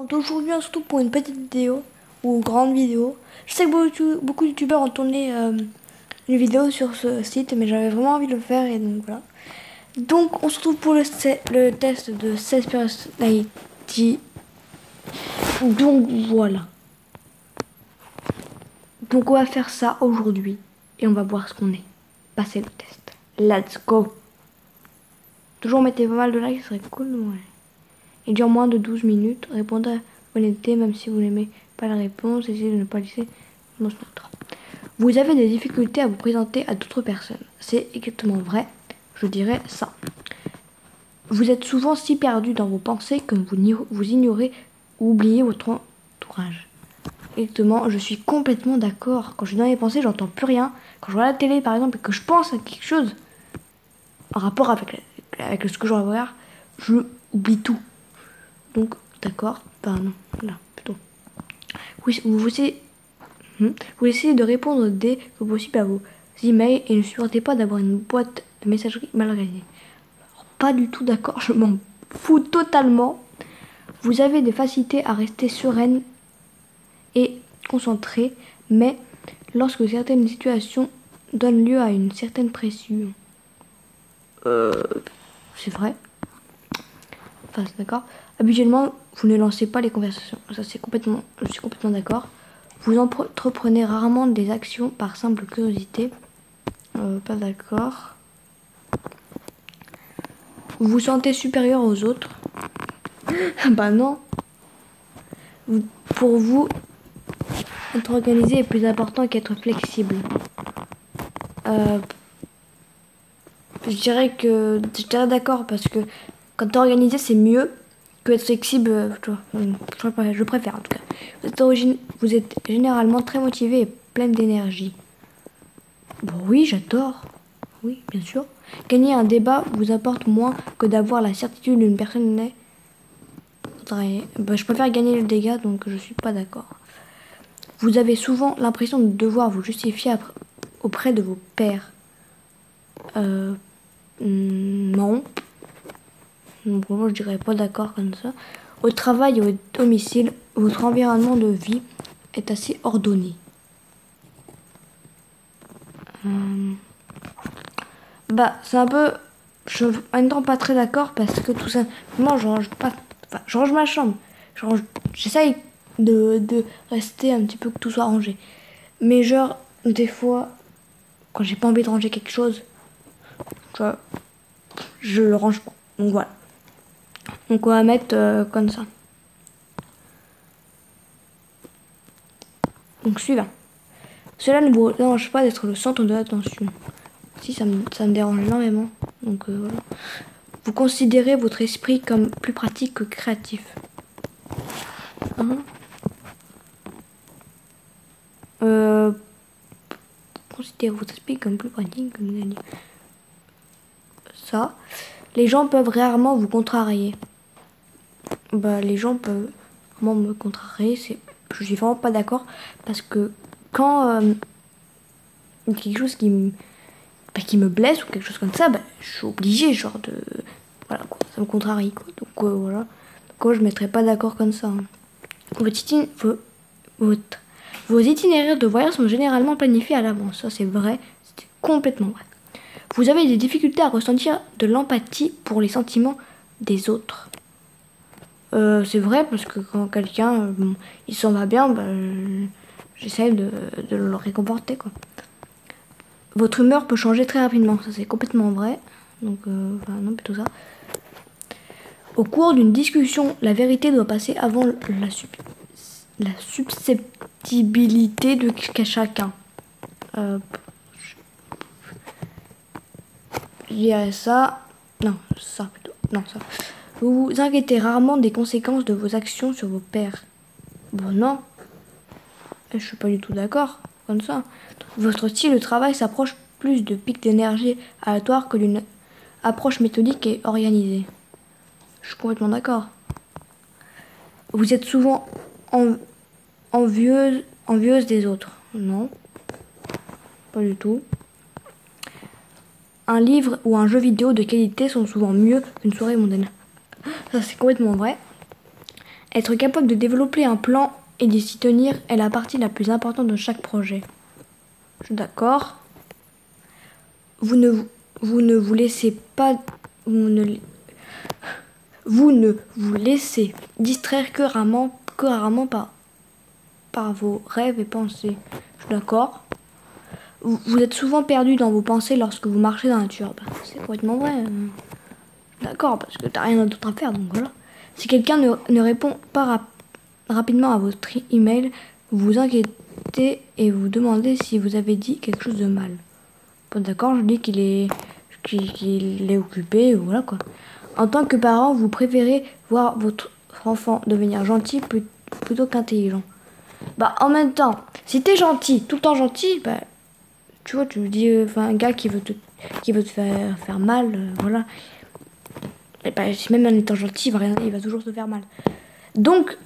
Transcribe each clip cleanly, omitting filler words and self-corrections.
Aujourd'hui, on se retrouve pour une petite vidéo ou grande vidéo. Je sais que beaucoup de youtubeurs ont tourné une vidéo sur ce site, mais j'avais vraiment envie de le faire et donc voilà. Donc, on se retrouve pour le test de 16 personality. Donc voilà. Donc on va faire ça aujourd'hui et on va voir ce qu'on est. Passez le test. Let's go. Toujours mettez pas mal de likes, ce serait cool. Ouais. Il dure moins de 12 minutes. Répondez à l'honnêteté même si vous n'aimez pas la réponse. Essayez de ne pas laisser réponse neutre. Vous avez des difficultés à vous présenter à d'autres personnes. C'est exactement vrai. Je dirais ça. Vous êtes souvent si perdu dans vos pensées que vous ignorez ou oubliez votre entourage. Exactement, je suis complètement d'accord. Quand je suis dans mes pensées, j'entends plus rien. Quand je regarde la télé par exemple et que je pense à quelque chose en rapport avec ce que je regarde, je oublie tout. Donc, d'accord, non, là, plutôt. Vous essayez de répondre dès que possible à vos emails et ne supportez pas d'avoir une boîte de messagerie mal organisée. Alors, pas du tout d'accord, je m'en fous totalement. Vous avez des facilités à rester sereine et concentrée, mais lorsque certaines situations donnent lieu à une certaine pression. C'est vrai. Enfin, c'est d'accord. Habituellement, vous ne lancez pas les conversations. Ça, je suis complètement d'accord. Vous entreprenez rarement des actions par simple curiosité. Pas d'accord. Vous vous sentez supérieur aux autres. Bah non. Pour vous, être organisé est plus important qu'être flexible. Je dirais d'accord parce que quand t'es organisé, c'est mieux que être flexible. Je préfère en tout cas. Vous êtes généralement très motivé et pleine d'énergie. Bon, oui, j'adore. Oui, bien sûr. Gagner un débat vous apporte moins que d'avoir la certitude d'une personne n'est. Je préfère gagner le dégât, donc je suis pas d'accord. Vous avez souvent l'impression de devoir vous justifier auprès de vos pairs. Non. Donc, moi, je dirais pas d'accord comme ça. Au travail et au domicile, votre environnement de vie est assez ordonné. C'est un peu... Je suis en même temps pas très d'accord parce que tout simplement, je range pas... Enfin, je range ma chambre. J'essaye de rester un petit peu que tout soit rangé. Mais genre, des fois, quand j'ai pas envie de ranger quelque chose, je le range pas. Donc voilà. Donc on va mettre comme ça. Donc suivant. Cela ne vous dérange pas d'être le centre de l'attention. Si, ça me dérange énormément. Donc voilà. Vous considérez votre esprit comme plus pratique que créatif. Considérez votre esprit comme plus pratique que ça. Les gens peuvent rarement vous contrarier. Les gens peuvent vraiment me contrarier. Je suis vraiment pas d'accord parce que quand quelque chose qui me blesse ou quelque chose comme ça, je suis obligée voilà quoi, ça me contrarie quoi. Donc voilà. Donc je mettrais pas d'accord comme ça. Vos itinéraires de voyage sont généralement planifiés à l'avance. Ça c'est vrai, c'est complètement vrai. Vous avez des difficultés à ressentir de l'empathie pour les sentiments des autres. C'est vrai parce que quand quelqu'un il s'en va bien, j'essaie de le réconforter quoi. Votre humeur peut changer très rapidement, ça c'est complètement vrai. Donc non, plutôt ça. Au cours d'une discussion, la vérité doit passer avant la susceptibilité de chacun. Je dirais ça. Non, ça plutôt. Non, ça. Vous vous inquiétez rarement des conséquences de vos actions sur vos pairs. Bon, non. Je suis pas du tout d'accord comme ça. Votre style de travail s'approche plus de pics d'énergie aléatoires que d'une approche méthodique et organisée. Je suis complètement d'accord. Vous êtes souvent envieuse des autres. Non, pas du tout. Un livre ou un jeu vidéo de qualité sont souvent mieux qu'une soirée mondaine. Ça, c'est complètement vrai. Être capable de développer un plan et d'y s'y tenir est la partie la plus importante de chaque projet. Je suis d'accord. Vous ne vous laissez pas... Vous ne vous laissez distraire que rarement par vos rêves et pensées. Je suis d'accord. Vous êtes souvent perdu dans vos pensées lorsque vous marchez dans la nature. Ben, c'est complètement vrai. D'accord, parce que t'as rien d'autre à faire, donc voilà. Si quelqu'un ne répond pas rapidement à votre email, vous vous inquiétez et vous demandez si vous avez dit quelque chose de mal. Bon, d'accord, je dis qu'il est occupé, voilà quoi. En tant que parent, vous préférez voir votre enfant devenir gentil plutôt qu'intelligent. Bah, en même temps, si t'es gentil, tout le temps gentil, bah, tu vois, tu me dis, un gars qui veut te faire mal, voilà. Et bah, même en étant gentil, il va toujours te faire mal. Donc,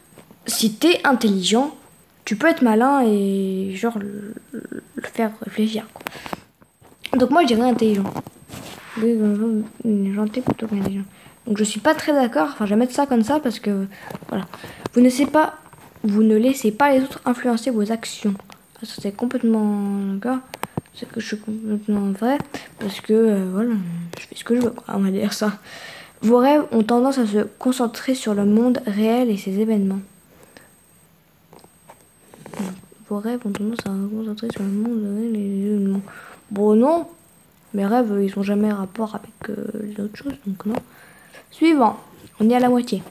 si t'es intelligent, tu peux être malin et genre le faire réfléchir, quoi. Donc moi, je dirais intelligent. Gentil plutôt qu'intelligent. Donc je suis pas très d'accord, enfin je vais mettre ça comme ça parce que, voilà. Vous ne laissez pas les autres influencer vos actions. Ça c'est complètement d'accord. C'est que je suis complètement vrai parce que, voilà, je fais ce que je veux, quoi, on va dire ça. Vos rêves ont tendance à se concentrer sur le monde réel et ses événements. Vos rêves ont tendance à se concentrer sur le monde réel et ses événements. Bon non, mes rêves ils ont jamais rapport avec les autres choses, donc non. Suivant, on est à la moitié.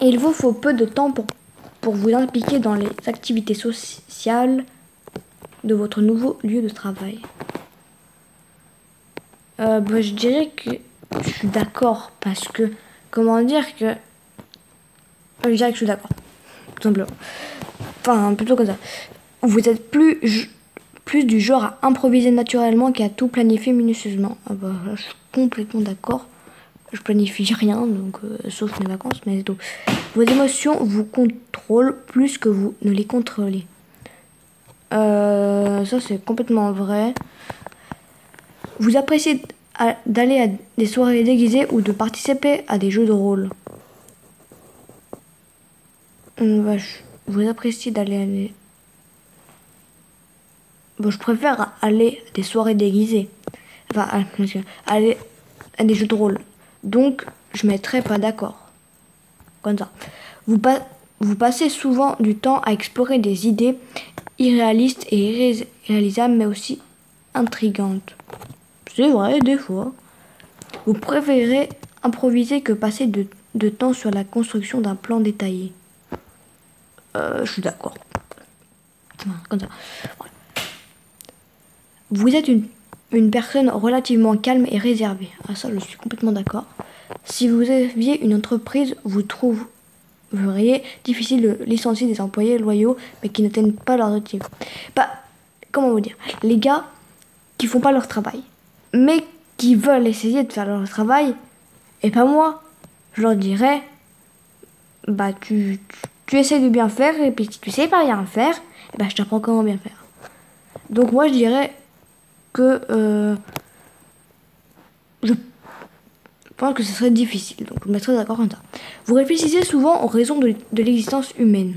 Il vous faut peu de temps pour vous impliquer dans les activités sociales de votre nouveau lieu de travail. Je dirais que je suis d'accord parce que, comment dire que... Je dirais que je suis d'accord, tout simplement. Enfin, plutôt comme ça. Vous êtes plus du genre à improviser naturellement qu'à tout planifier minutieusement. Ah bah, là, je suis complètement d'accord. Je planifie rien, donc sauf mes vacances, mais c'est tout. Vos émotions vous contrôlent plus que vous ne les contrôlez. Ça, c'est complètement vrai. Vous appréciez d'aller à des soirées déguisées ou de participer à des jeux de rôle. Vous appréciez d'aller à des... Bon, je préfère aller à des soirées déguisées. Enfin, aller à des jeux de rôle. Donc, je mettrai pas d'accord. Comme ça. Vous passez souvent du temps à explorer des idées irréalistes et irréalisables, mais aussi intrigantes. C'est vrai, des fois. Vous préférez improviser que passer de temps sur la construction d'un plan détaillé. Je suis d'accord. Comme ça. Ouais. Vous êtes une personne relativement calme et réservée. Ah, ça, je suis complètement d'accord. Si vous aviez une entreprise, vous trouveriez difficile de licencier des employés loyaux mais qui n'atteignent pas leurs objectifs. Bah, comment vous dire, les gars qui font pas leur travail, mais qui veulent essayer de faire leur travail, et pas moi, je leur dirais, bah tu essaies de bien faire, et puis si tu sais pas bien faire, et bah je t'apprends comment bien faire. Donc moi je dirais que je pense que ce serait difficile, donc je me mettrais d'accord comme ça. Vous réfléchissez souvent aux raisons de l'existence humaine.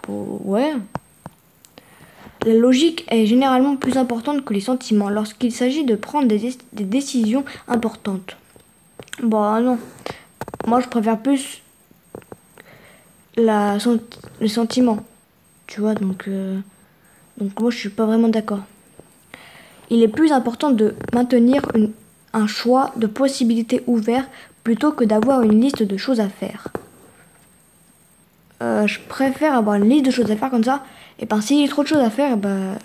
Ouais. La logique est généralement plus importante que les sentiments lorsqu'il s'agit de prendre des décisions importantes. Bon, non. Moi, je préfère plus le sentiment. Tu vois, donc moi, je suis pas vraiment d'accord. Il est plus important de maintenir un choix de possibilités ouverts plutôt que d'avoir une liste de choses à faire. Je préfère avoir une liste de choses à faire comme ça. Et ben si j'ai trop de choses à faire,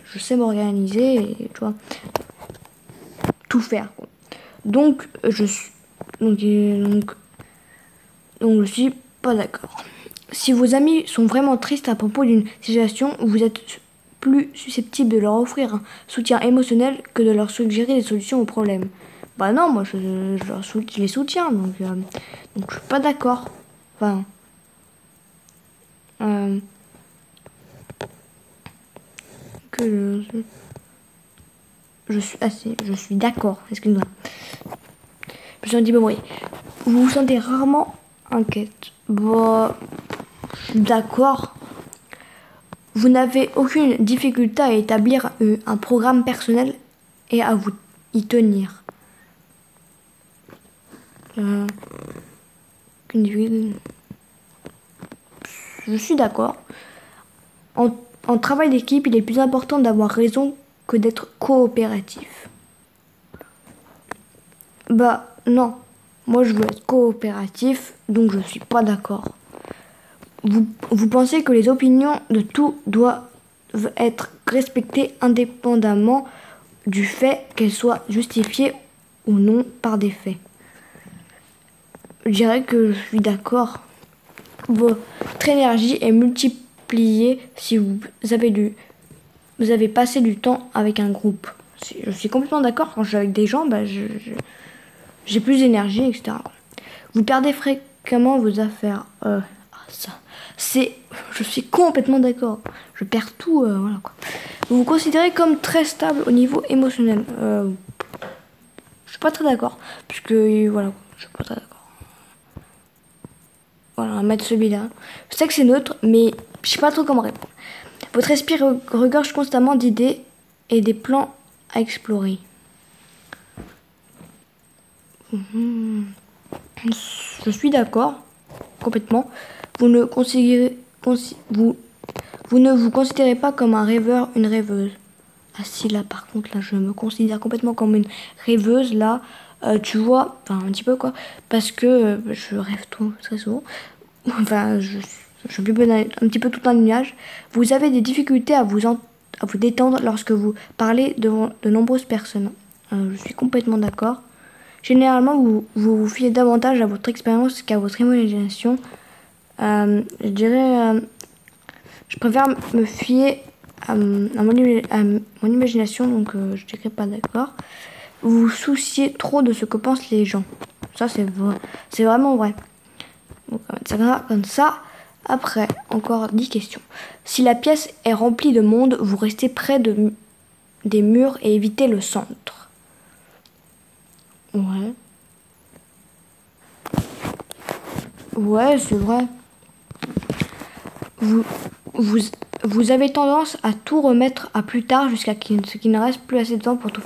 je sais m'organiser et tu vois, tout faire, quoi. Donc je suis pas d'accord. Si vos amis sont vraiment tristes à propos d'une situation, vous êtes plus susceptible de leur offrir un soutien émotionnel que de leur suggérer des solutions aux problèmes. Bah non, moi je les soutiens, donc je suis pas d'accord. Enfin, que je suis d'accord, excuse-moi. Je me suis dit, bon, oui. Vous vous sentez rarement inquiète Bon, je suis d'accord. Vous n'avez aucune difficulté à établir un programme personnel et à vous y tenir. Je suis d'accord. En travail d'équipe, il est plus important d'avoir raison que d'être coopératif. Bah non, moi je veux être coopératif, donc je suis pas d'accord. Vous pensez que les opinions de tout doivent être respectées indépendamment du fait qu'elles soient justifiées ou non par des faits. Je dirais que je suis d'accord. Votre énergie est multipliée si vous avez passé du temps avec un groupe. Je suis complètement d'accord. Quand je suis avec des gens, bah, j'ai plus d'énergie, etc. Vous perdez fréquemment vos affaires. Je suis complètement d'accord. Je perds tout. Voilà, quoi. Vous vous considérez comme très stable au niveau émotionnel. Je suis pas très d'accord. Puisque, voilà, je suis pas très d'accord. Voilà, on va mettre celui-là. Je sais que c'est neutre, mais je sais pas trop comment répondre. Votre esprit regorge constamment d'idées et des plans à explorer. Je suis d'accord, complètement. Vous ne vous considérez pas comme un rêveur, une rêveuse. Ah si, là par contre, là je me considère complètement comme une rêveuse, là. Tu vois, enfin un petit peu quoi, parce que je rêve tout très souvent. Enfin, je suis un petit peu tout un nuage. Vous avez des difficultés à vous détendre lorsque vous parlez devant de nombreuses personnes. Je suis complètement d'accord. Généralement, vous fiez davantage à votre expérience qu'à votre imagination. Je dirais, je préfère me fier à mon imagination, donc je dirais pas d'accord. Vous vous souciez trop de ce que pensent les gens. Ça, c'est vrai. C'est vraiment vrai. Donc, on va mettre ça comme ça. Après, encore 10 questions. Si la pièce est remplie de monde, vous restez près des murs et évitez le centre. Ouais. Ouais, c'est vrai. Vous avez tendance à tout remettre à plus tard jusqu'à ce qu'il ne reste plus assez de temps pour tout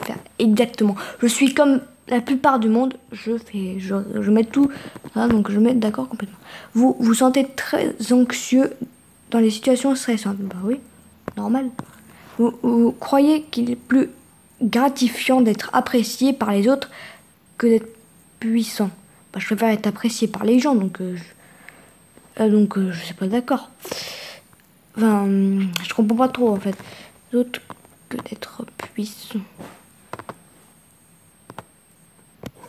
faire. Exactement. Je suis comme la plupart du monde. Je mets tout. Hein, donc je mets d'accord complètement. Vous vous sentez très anxieux dans les situations stressantes. Bah oui, normal. Vous croyez qu'il est plus gratifiant d'être apprécié par les autres que d'être puissant. Bah, je préfère être apprécié par les gens, donc je suis pas d'accord. Enfin, je comprends pas trop en fait. D'autres que d'être puissant.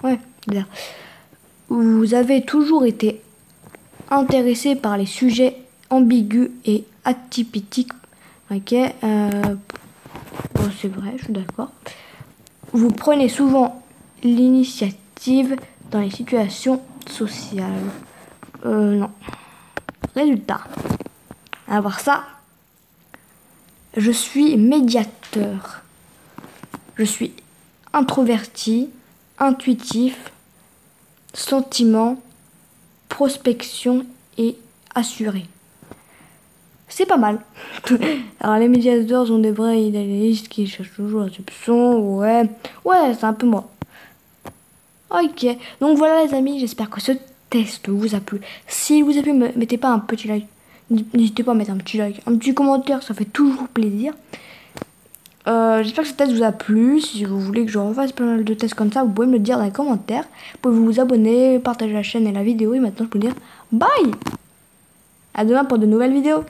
Ouais, bien. Vous avez toujours été intéressé par les sujets ambigus et atypiques. Ok, bon, c'est vrai, je suis d'accord. Vous prenez souvent l'initiative dans les situations sociales. Non. Résultat. On va voir ça. Je suis médiateur. Je suis introverti, intuitif, sentiment, prospection et assuré. C'est pas mal. Alors les médiateurs sont des vrais idéalistes qui cherchent toujours la solution. Ouais, c'est un peu moi. Ok, donc voilà les amis, j'espère que ce test vous a plu. S'il vous a plu, mettez pas un petit like. N'hésitez pas à mettre un petit like, un petit commentaire, ça fait toujours plaisir. J'espère que ce test vous a plu. Si vous voulez que je refasse pas mal de tests comme ça, vous pouvez me le dire dans les commentaires. Vous pouvez vous abonner, partager la chaîne et la vidéo. Et maintenant, je peux dire bye. À demain pour de nouvelles vidéos.